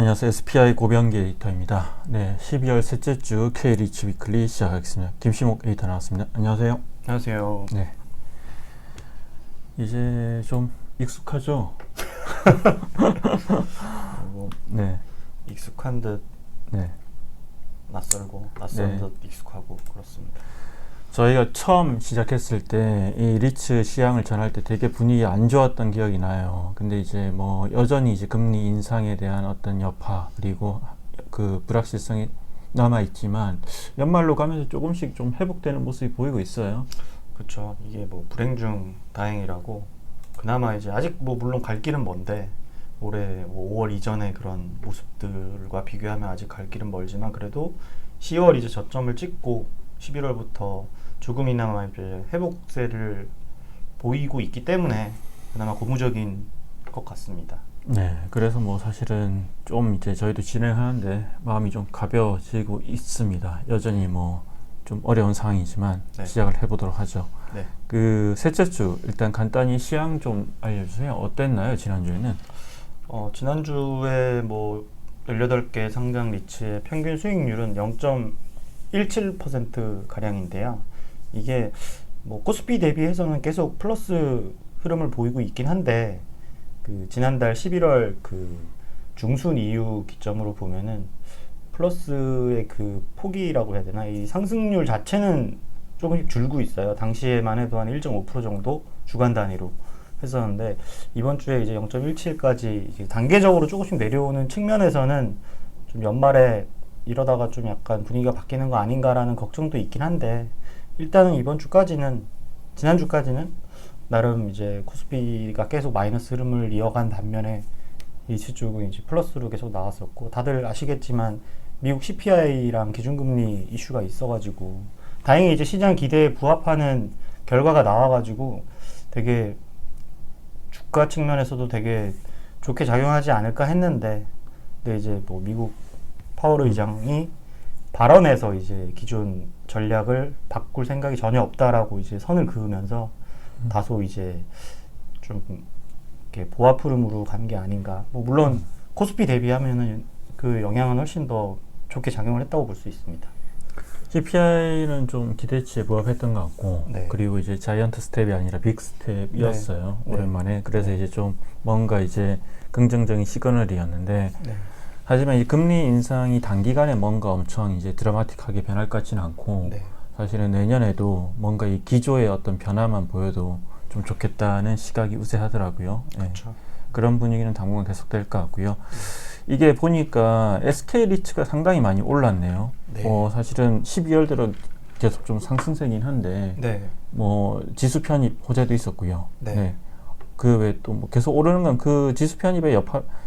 안녕하세요. SPI 고병기 에디터입니다. 네, 12월 셋째 주 K-리츠 위클리 시작하겠습니다. 김시목 에디터 나왔습니다. 안녕하세요. 안녕하세요. 네, 이제 좀 익숙하죠? 네, 익숙한 듯 네. 낯설고 낯선 네. 듯 익숙하고 그렇습니다. 저희가 처음 시작했을 때 이 리츠 시향을 전할 때 되게 분위기 안 좋았던 기억이 나요. 근데 이제 뭐 여전히 이제 금리 인상에 대한 어떤 여파 그리고 그 불확실성이 남아 있지만 연말로 가면서 조금씩 좀 회복되는 모습이 보이고 있어요. 그렇죠. 이게 뭐 불행 중 다행이라고 그나마 이제 아직 뭐 물론 갈 길은 먼데 올해 뭐 5월 이전의 그런 모습들과 비교하면 아직 갈 길은 멀지만 그래도 10월 이제 저점을 찍고 11월부터 조금이나마 이제 회복세를 보이고 있기 때문에 그나마 고무적인 것 같습니다. 네, 그래서 뭐 사실은 좀 이제 저희도 진행하는데 마음이 좀 가벼워지고 있습니다. 여전히 뭐 좀 어려운 상황이지만 네. 시작을 해보도록 하죠. 네. 그 셋째 주 일단 간단히 시향 좀 알려주세요. 어땠나요, 지난주에는? 지난주에 뭐 18개 상장 리츠의 평균 수익률은 0.17% 가량인데요. 이게 뭐 코스피 대비해서는 계속 플러스 흐름을 보이고 있긴 한데 그 지난달 11월 그 중순 이후 기점으로 보면은 플러스의 그 폭이라고 해야 되나 이 상승률 자체는 조금씩 줄고 있어요. 당시에만 해도 한 1.5% 정도 주간 단위로 했었는데 이번 주에 이제 0.17까지 이제 단계적으로 조금씩 내려오는 측면에서는 좀 연말에 이러다가 좀 약간 분위기가 바뀌는 거 아닌가라는 걱정도 있긴 한데 일단은 이번 주까지는 지난주까지는 나름 이제 코스피가 계속 마이너스 흐름을 이어간 반면에 리츠 쪽은 이제 플러스로 계속 나왔었고 다들 아시겠지만 미국 CPI랑 기준금리 이슈가 있어가지고 다행히 이제 시장 기대에 부합하는 결과가 나와가지고 되게 주가 측면에서도 되게 좋게 작용하지 않을까 했는데 근데 이제 뭐 미국 파월 의장이 발언에서 이제 기존 전략을 바꿀 생각이 전혀 없다라고 이제 선을 그으면서 다소 이제 좀 이렇게 보합 흐름으로 간 게 아닌가. 뭐 물론 코스피 대비하면은 그 영향은 훨씬 더 좋게 작용을 했다고 볼 수 있습니다. CPI는 좀 기대치에 부합했던 것 같고, 네. 그리고 이제 자이언트 스텝이 아니라 빅 스텝이었어요. 네. 오랜만에. 그래서 네. 이제 좀 뭔가 이제 긍정적인 시그널이었는데, 네. 하지만 이 금리 인상이 단기간에 뭔가 엄청 이제 드라마틱하게 변할 것 같지는 않고, 네. 사실은 내년에도 뭔가 이 기조의 어떤 변화만 보여도 좀 좋겠다는 시각이 우세하더라고요. 네. 그렇죠. 그런 분위기는 당분간 계속될 것 같고요. 이게 보니까 SK 리츠가 상당히 많이 올랐네요. 네. 사실은 12월 들어 계속 좀 상승세긴 한데, 네. 뭐 지수 편입 호재도 있었고요. 네. 그 외에 또 뭐 계속 오르는 건 그 지수 편입의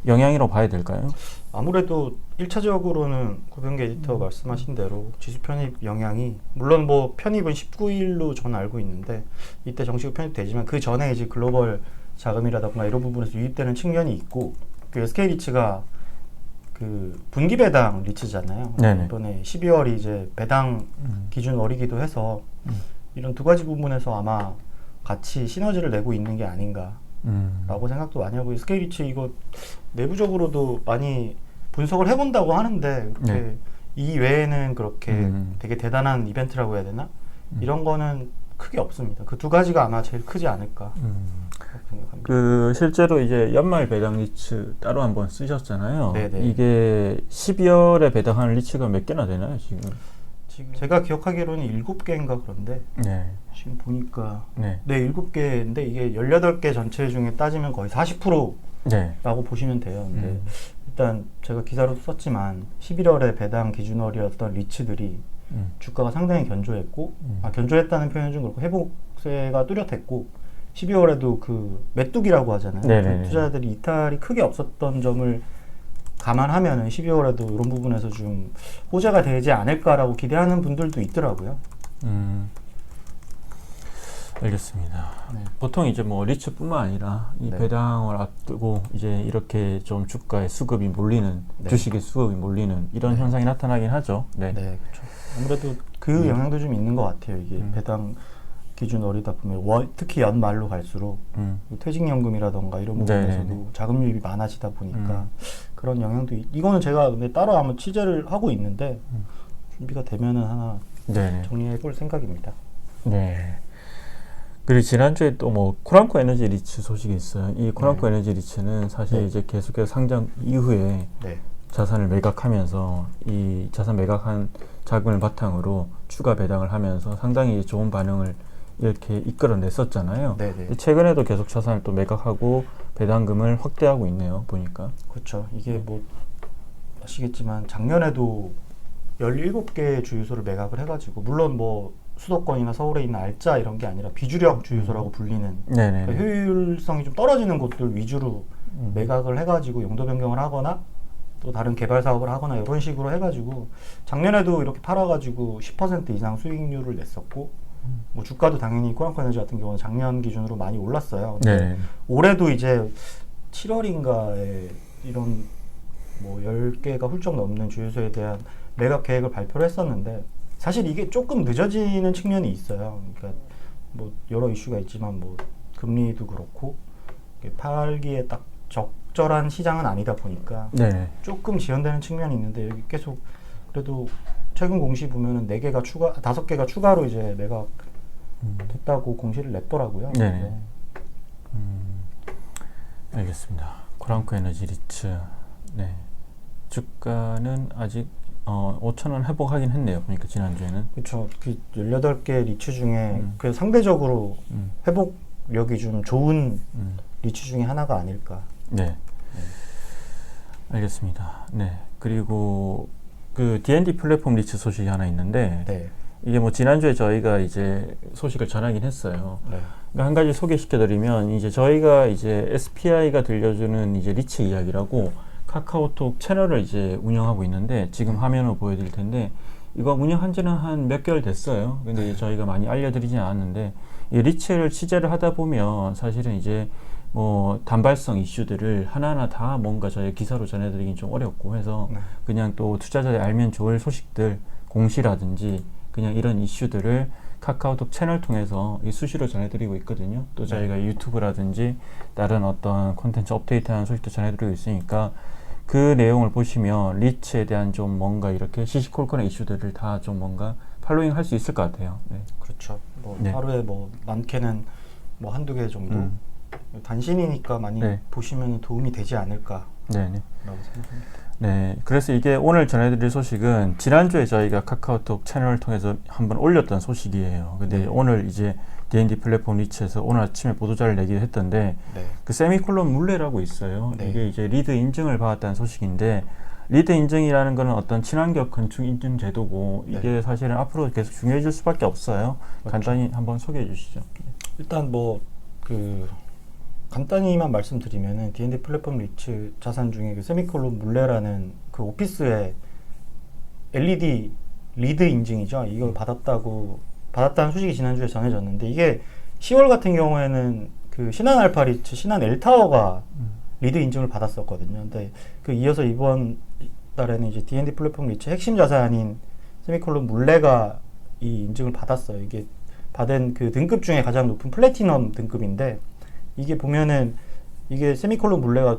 영향이라고 봐야 될까요? 아무래도 1차적으로는 고병기 에디터 말씀하신 대로 지수 편입 영향이 물론 뭐 편입은 19일로 저는 알고 있는데 이때 정식으로 편입되지만 그 전에 이제 글로벌 자금이라던가 이런 부분에서 유입되는 측면이 있고 그 SK 리츠가 그 분기 배당 리츠잖아요. 네네. 이번에 12월이 이제 배당 기준 월이기도 해서 이런 두 가지 부분에서 아마 같이 시너지를 내고 있는 게 아닌가 라고 생각도 많이 하고 SK 리츠 이거 내부적으로도 많이 분석을 해본다고 하는데 그렇게 네. 이 외에는 그렇게 되게 대단한 이벤트라고 해야 되나? 이런 거는 크게 없습니다. 그 두 가지가 아마 제일 크지 않을까 그렇게 생각합니다. 그 실제로 이제 연말 배당 리츠 따로 한번 쓰셨잖아요. 네네. 이게 12월에 배당하는 리츠가 몇 개나 되나요, 지금? 지금 제가 기억하기로는 7개인가 그런데 네. 지금 보니까 네. 네 7개인데 이게 18개 전체 중에 따지면 거의 40%라고 네. 보시면 돼요. 근데 일단 제가 기사로도 썼지만 11월에 배당 기준월이었던 리츠들이 주가가 상당히 견조했고 견조했다는 표현은 좀 그렇고 회복세가 뚜렷했고 12월에도 그 메뚜기라고 하잖아요. 네네네. 그 투자자들이 이탈이 크게 없었던 점을 감안하면은 12월에도 이런 부분에서 좀 호재가 되지 않을까라고 기대하는 분들도 있더라고요. 알겠습니다. 네. 보통 이제 뭐 리츠뿐만 아니라 이 네. 배당을 앞두고 이제 이렇게 좀 주가의 수급이 몰리는 네. 주식의 수급이 몰리는 이런 현상이 나타나긴 하죠. 네. 네, 그렇죠. 아무래도 그 영향도 좀 있는 것 같아요. 이게 배당 기준 어리다 보면 특히 연말로 갈수록 퇴직연금이라던가 이런 부분에서도 네네네. 자금 유입이 많아지다 보니까 그런 영향도 이거는 제가 근데 따로 한번 취재를 하고 있는데 준비가 되면은 하나 네네. 정리해 볼 생각입니다. 네. 그리고 지난주에 또 뭐 코람코 에너지 리츠 소식이 있어요. 이 코람코 네. 에너지 리츠는 사실 네. 이제 계속해서 상장 이후에 네. 자산을 매각하면서 이 자산 매각한 자금을 바탕으로 추가 배당을 하면서 상당히 좋은 반응을 이렇게 이끌어냈었잖아요. 네네. 근데 최근에도 계속 자산을 또 매각하고 배당금을 확대하고 있네요. 보니까. 그렇죠. 이게 뭐 아시겠지만 작년에도 17개의 주유소를 매각을 해가지고 물론 뭐 수도권이나 서울에 있는 알짜 이런 게 아니라 비주력 주유소라고 불리는 네네. 그러니까 효율성이 좀 떨어지는 곳들 위주로 매각을 해가지고 용도 변경을 하거나 또 다른 개발 사업을 하거나 이런 식으로 해가지고 작년에도 이렇게 팔아가지고 10% 이상 수익률을 냈었고 뭐 주가도 당연히 코람코 에너지 같은 경우는 작년 기준으로 많이 올랐어요. 근데 네. 올해도 이제 7월인가에 이런 뭐 10개가 훌쩍 넘는 주유소에 대한 매각 계획을 발표를 했었는데 사실 이게 조금 늦어지는 측면이 있어요. 그러니까 뭐 여러 이슈가 있지만 뭐 금리도 그렇고 팔기에 딱 적절한 시장은 아니다 보니까 네. 조금 지연되는 측면이 있는데 여기 계속 그래도 최근 공시 보면은 4개가 추가, 5개가 추가로 이제 매각 됐다고 공시를 냈더라고요. 네. 알겠습니다. 코람코 에너지 리츠. 네. 주가는 아직 5,000원 회복하긴 했네요. 보니까 지난주에는. 그렇죠. 그 18개 리츠 중에 그 상대적으로 회복력이 좀 좋은 리츠 중에 하나가 아닐까. 네. 알겠습니다. 네. 그리고 그 D&D 플랫폼 리츠 소식이 하나 있는데 네. 이게 뭐 지난주에 저희가 이제 소식을 전하긴 했어요. 네. 그러니까 한 가지 소개시켜드리면 이제 저희가 이제 SPI가 들려주는 이제 리츠 이야기라고 카카오톡 채널을 이제 운영하고 있는데 지금 화면을 보여드릴 텐데 이거 운영한 지는 한 몇 개월 됐어요. 근데 이제 저희가 많이 알려드리진 않았는데 이 리츠를 취재를 하다 보면 사실은 이제 뭐 단발성 이슈들을 하나하나 다 뭔가 저희 기사로 전해드리긴 좀 어렵고 해서 그냥 또 투자자들이 알면 좋을 소식들 공시라든지 그냥 이런 이슈들을 카카오톡 채널 통해서 수시로 전해드리고 있거든요. 또 저희가 유튜브라든지 다른 어떤 콘텐츠 업데이트하는 소식도 전해드리고 있으니까 그 내용을 보시면 리츠에 대한 좀 뭔가 이렇게 시시콜콜한 이슈들을 다 좀 뭔가 팔로잉 할 수 있을 것 같아요. 네. 그렇죠. 뭐 네. 하루에 뭐 많게는 뭐 한두 개 정도 단신이니까 많이 네. 보시면 도움이 되지 않을까라고 네네. 생각합니다. 네, 그래서 이게 오늘 전해드릴 소식은 지난주에 저희가 카카오톡 채널을 통해서 한번 올렸던 소식이에요. 근데 네. 오늘 이제 D&D 플랫폼 리츠에서 오늘 아침에 보도자를 내기도 했던데 네. 그 세미콜론 물레라고 있어요. 네. 이게 이제 리드 인증을 받았다는 소식인데 리드 인증이라는 거는 어떤 친환경 건축 인증 제도고 이게 사실은 앞으로 계속 중요해질 수밖에 없어요. 맞죠. 간단히 한번 소개해 주시죠. 일단 뭐 그 간단히만 말씀드리면은 D&D 플랫폼 리츠 자산 중에 그 세미콜론 물레라는 그 오피스의 LED 리드 인증이죠. 이걸 받았다는 소식이 지난주에 전해졌는데 이게 10월 같은 경우에는 그 신한 알파 리츠, 신한 엘타워가 리드 인증을 받았었거든요. 근데 그 이어서 이번 달에는 이제 D&D 플랫폼 리츠 핵심 자산인 세미콜론 물레가 이 인증을 받았어요. 이게 받은 그 등급 중에 가장 높은 플래티넘 등급인데 이게 보면은 이게 세미콜론 물레가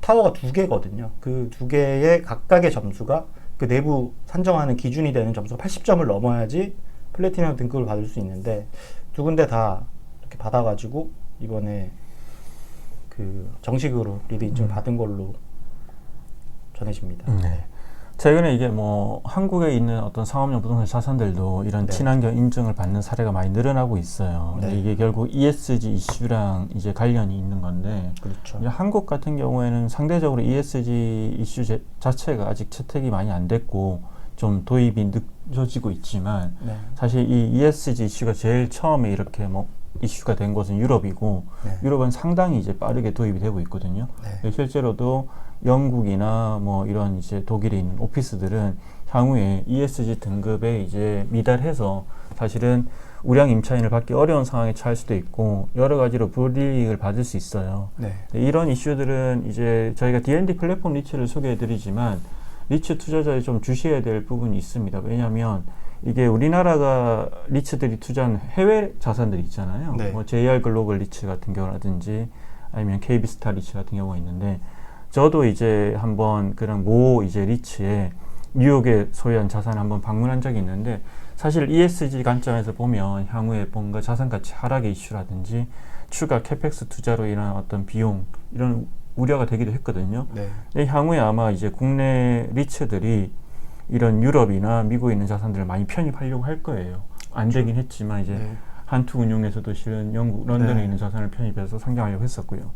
타워가 2개거든요. 그 2개의 각각의 점수가 그 내부 산정하는 기준이 되는 점수가 80점을 넘어야지 플래티넘 등급을 받을 수 있는데 두 군데 다 이렇게 받아가지고 이번에 그 정식으로 리드 인증을 받은 걸로 전해집니다. 네. 최근에 이게 뭐 한국에 있는 어떤 상업용 부동산 자산들도 이런 네. 친환경 인증을 받는 사례가 많이 늘어나고 있어요. 근데 네. 이게 결국 ESG 이슈랑 이제 관련이 있는 건데 그렇죠. 이제 한국 같은 경우에는 상대적으로 ESG 이슈 자체가 아직 채택이 많이 안 됐고 좀 도입이 늦어지고 있지만 네. 사실 이 ESG 이슈가 제일 처음에 이렇게 뭐 이슈가 된 곳은 유럽이고 네. 유럽은 상당히 이제 빠르게 도입이 되고 있거든요. 네. 실제로도 영국이나 뭐 이런 이제 독일에 있는 오피스들은 향후에 ESG 등급에 이제 미달해서 사실은 우량 임차인을 받기 어려운 상황에 처할 수도 있고 여러 가지로 불이익을 받을 수 있어요. 네. 이런 이슈들은 이제 저희가 D&D 플랫폼 리츠를 소개해드리지만 리츠 투자자에 좀 주시해야 될 부분이 있습니다. 왜냐하면 이게 우리나라가 리츠들이 투자한 해외 자산들이 있잖아요. 네. 뭐 JR 글로벌 리츠 같은 경우라든지 아니면 KB스타 리츠 같은 경우가 있는데 저도 이제 한번 그런 모 이제 리츠에 뉴욕에 소유한 자산을 한번 방문한 적이 있는데 사실 ESG 관점에서 보면 향후에 뭔가 자산 가치 하락의 이슈라든지 추가 캐펙스 투자로 인한 어떤 비용 이런 우려가 되기도 했거든요. 네. 근데 향후에 아마 이제 국내 리츠들이 이런 유럽이나 미국에 있는 자산들을 많이 편입하려고 할 거예요. 안 되긴 했지만 이제 네. 한투 운용에서도 실은 영국 런던에 네. 있는 자산을 편입해서 상장하려고 했었고요.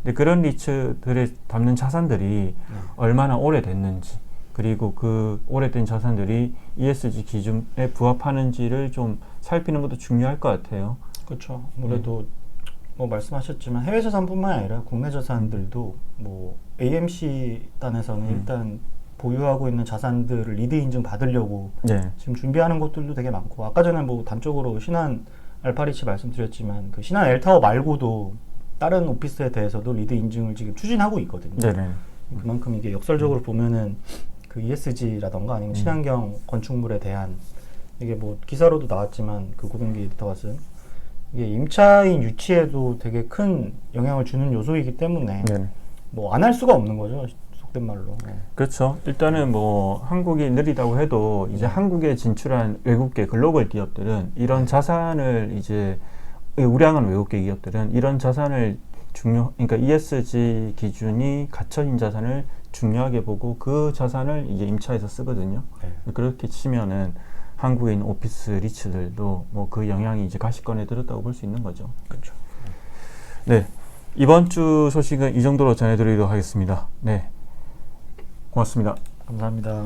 근데 그런 리츠들에 담는 자산들이 얼마나 오래됐는지 그리고 그 오래된 자산들이 ESG 기준에 부합하는지를 좀 살피는 것도 중요할 것 같아요. 그렇죠. 아무래도 뭐 말씀하셨지만 해외 자산뿐만 아니라 국내 자산들도 뭐 AMC 단에서는 일단 보유하고 있는 자산들을 리드 인증 받으려고 네. 지금 준비하는 것들도 되게 많고 아까 전에 뭐 단적으로 신한 알파리치 말씀드렸지만 그 신한 엘타워 말고도 다른 오피스에 대해서도 리드 인증을 지금 추진하고 있거든요. 네네. 그만큼 이게 역설적으로 보면은 그 ESG라던가 아니면 친환경 건축물에 대한 이게 뭐 기사로도 나왔지만 그 고동기 에디터가 이게 임차인 유치에도 되게 큰 영향을 주는 요소이기 때문에 네네. 뭐 안 할 수가 없는 거죠. 속된 말로. 네. 그렇죠. 일단은 뭐 한국이 느리다고 해도 이제 한국에 진출한 외국계 글로벌 기업들은 이런 자산을 이제 우량한 외국계 기업들은 이런 자산을 그러니까 ESG 기준이 갖춰진 자산을 중요하게 보고 그 자산을 이제 임차해서 쓰거든요. 네. 그렇게 치면은 한국에 있는 오피스 리츠들도 뭐 그 영향이 이제 가시권에 들었다고 볼 수 있는 거죠. 그렇죠. 네. 이번 주 소식은 이 정도로 전해드리도록 하겠습니다. 네. 고맙습니다. 감사합니다.